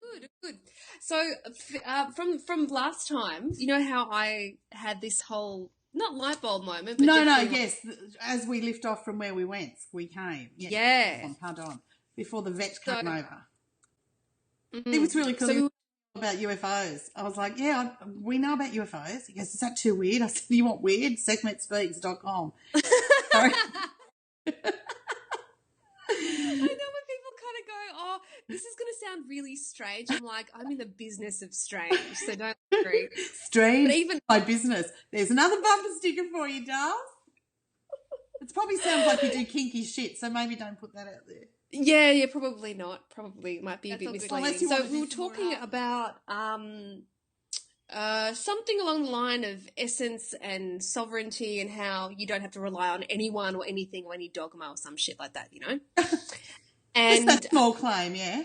Good, good. So, from last time, you know how I had this whole not light bulb moment, but definitely yes. As we lift off from where we came. Yes. yeah. Pardon. Before the vet came over. Mm-hmm. It was really cool. So He was about UFOs. I was like, yeah, we know about UFOs. He goes, is that too weird? I said, you want weird? SekhmetSpeaks.com. Sorry. I know when people kind of go, oh, this is going to sound really strange. I'm like, I'm in the business of strange, so don't worry. Strange, but even my business. There's another bumper sticker for you, Dars. It probably sounds like you do kinky shit, so maybe don't put that out there. Yeah, probably not. Probably might be a bit misleading. So we were talking about something along the line of essence and sovereignty and how you don't have to rely on anyone or anything or any dogma or some shit like that, you know? And that's a small claim, yeah.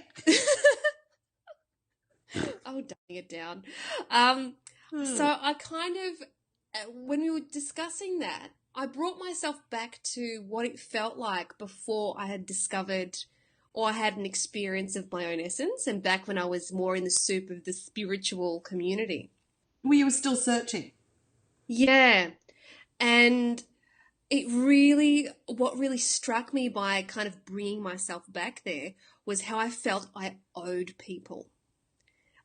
Oh, dumbing it down. So I kind of, when we were discussing that, I brought myself back to what it felt like before I had discovered or I had an experience of my own essence and back when I was more in the soup of the spiritual community. Well, you were still searching. Yeah. And what really struck me by kind of bringing myself back there was how I felt I owed people.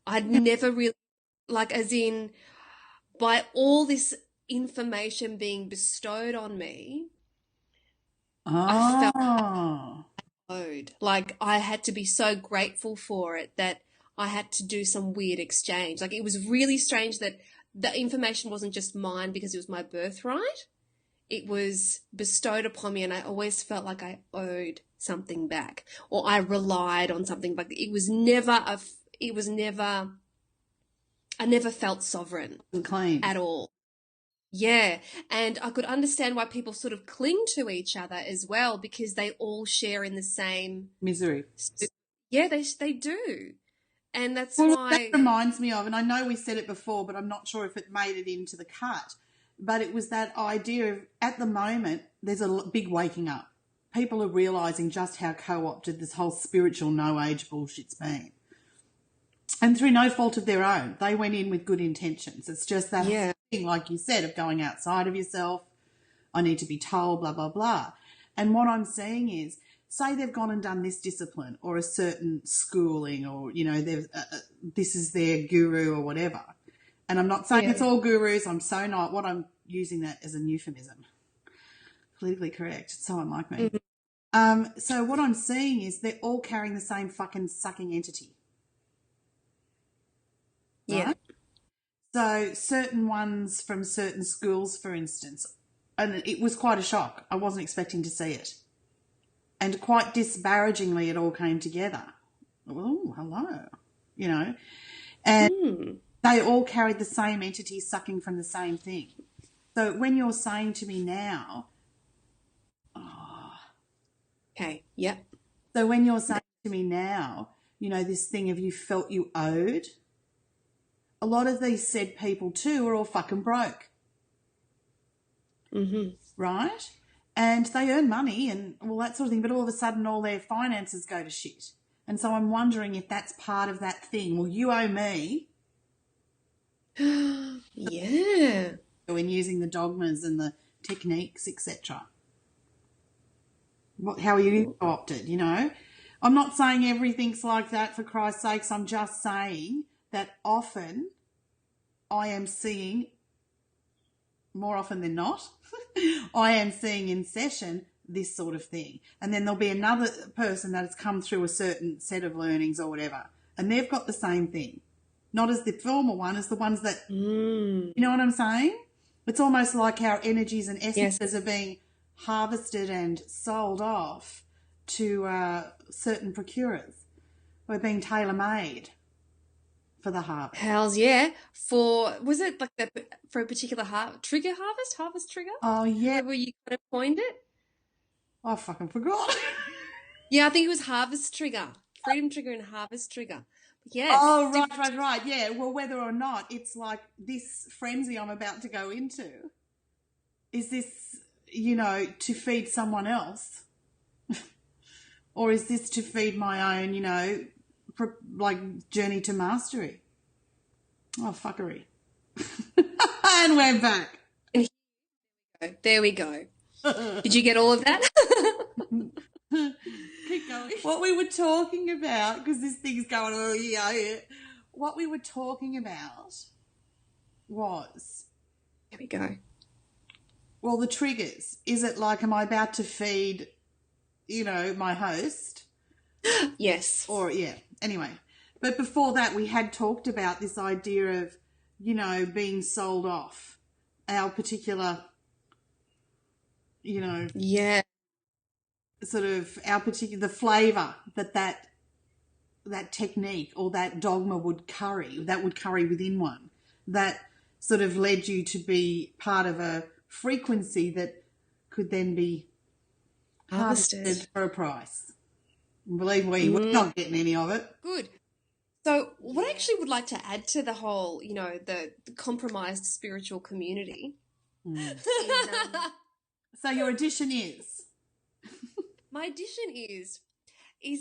I'd never really, like, as in, by all this information being bestowed on me, I felt owed. Like, I had to be so grateful for it that I had to do some weird exchange. Like, it was really strange that the information wasn't just mine because it was my birthright. It was bestowed upon me and I always felt like I owed something back or I relied on something, but I never felt sovereign at all. Yeah. And I could understand why people sort of cling to each other as well because they all share in the same misery. Yeah, they do. And that's why... That reminds me of, and I know we said it before, but I'm not sure if it made it into the cut, but it was that idea of, at the moment, there's a big waking up. People are realising just how co-opted this whole spiritual no-age bullshit's been. And through no fault of their own, they went in with good intentions. It's just that thing, like you said, of going outside of yourself. I need to be told, blah, blah, blah. And what I'm saying is, say they've gone and done this discipline or a certain schooling or, you know, this is their guru or whatever. And I'm not saying it's all gurus. I'm so not. What I'm using that as a euphemism. Politically correct. It's so unlike me. Mm-hmm. So what I'm seeing is they're all carrying the same fucking sucking entity. Right? Yeah. So certain ones from certain schools, for instance, and it was quite a shock. I wasn't expecting to see it. And quite disparagingly, it all came together. Oh, hello. You know. And they all carried the same entity sucking from the same thing. So when you're saying to me now, okay, yep. So when you're saying to me now, you know, this thing of you felt you owed, a lot of these said people too are all fucking broke. Mm-hmm. Right? And they earn money and all that sort of thing, but all of a sudden all their finances go to shit. And so I'm wondering if that's part of that thing. Well, you owe me. Yeah. In using the dogmas and the techniques, etc. How are you co-opted, you know? I'm not saying everything's like that for Christ's sakes. I'm just saying that often I am seeing, more often than not, I am seeing in session this sort of thing. And then there'll be another person that has come through a certain set of learnings or whatever, and they've got the same thing. Not as the formal one, as the ones that, you know what I'm saying? It's almost like our energies and essences are being harvested and sold off to certain procurers. We're being tailor-made for the harvest. Was it like for a particular trigger harvest trigger? Oh, yeah. However you kind of coined it? I fucking forgot. Yeah, I think it was harvest trigger. Freedom trigger and harvest trigger. Yes. Oh, right. Yeah, well, whether or not it's like this frenzy I'm about to go into, is this, you know, to feed someone else? Or is this to feed my own, you know, journey to mastery. Oh, fuckery. And we're back. There we go. Did you get all of that? Keep going. What we were talking about, because this thing's going, oh, yeah. What we were talking about was... There we go. Well, the triggers. Is it like, am I about to feed, my host? Yes. Or, yeah. Anyway. But before that, we had talked about this idea of, being sold off. Our particular, Yeah. sort of the flavour that technique or that dogma would carry within one, that sort of led you to be part of a frequency that could then be harvested for a price. And believe me, we're not getting any of it. Good. So what I actually would like to add to the whole, the compromised spiritual community is, so your addition is? My addition is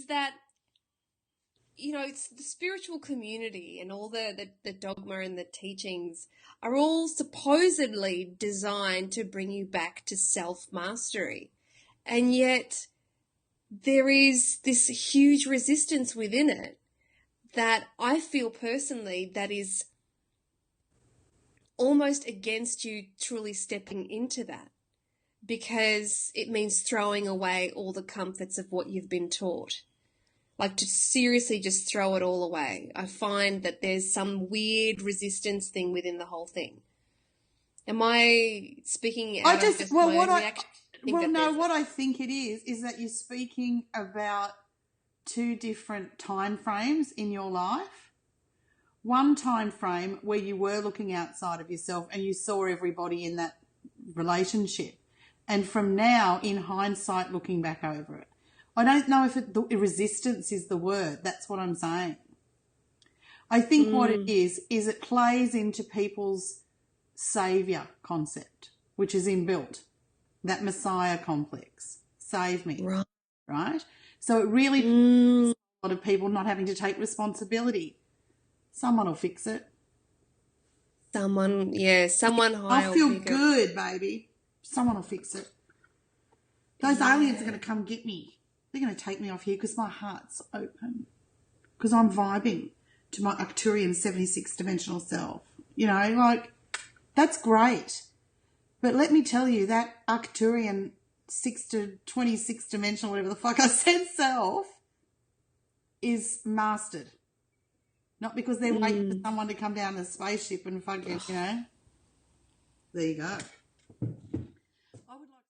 that, it's the spiritual community and all the dogma and the teachings are all supposedly designed to bring you back to self-mastery. And yet there is this huge resistance within it that I feel personally that is almost against you truly stepping into that, because it means throwing away all the comforts of what you've been taught. Like, to seriously just throw it all away. I find that there's some weird resistance thing within the whole thing. Am I speaking out of just my own reaction? What I think it is that you're speaking about two different time frames in your life. One time frame where you were looking outside of yourself and you saw everybody in that relationship. And from now, in hindsight, looking back over it. I don't know if the resistance is the word. That's what I'm saying. I think what it is it plays into people's saviour concept, which is inbuilt, that Messiah complex. Save me. Right? So it really a lot of people not having to take responsibility. Someone will fix it. Someone high. I'll feel good, baby. Someone will fix it. Those aliens are going to come get me. They're going to take me off here because my heart's open. Because I'm vibing to my Arcturian 76 dimensional self. That's great. But let me tell you, that Arcturian 6 to 26 dimensional, whatever the fuck I said, self is mastered. Not because they're waiting for someone to come down the spaceship and fucking, there you go.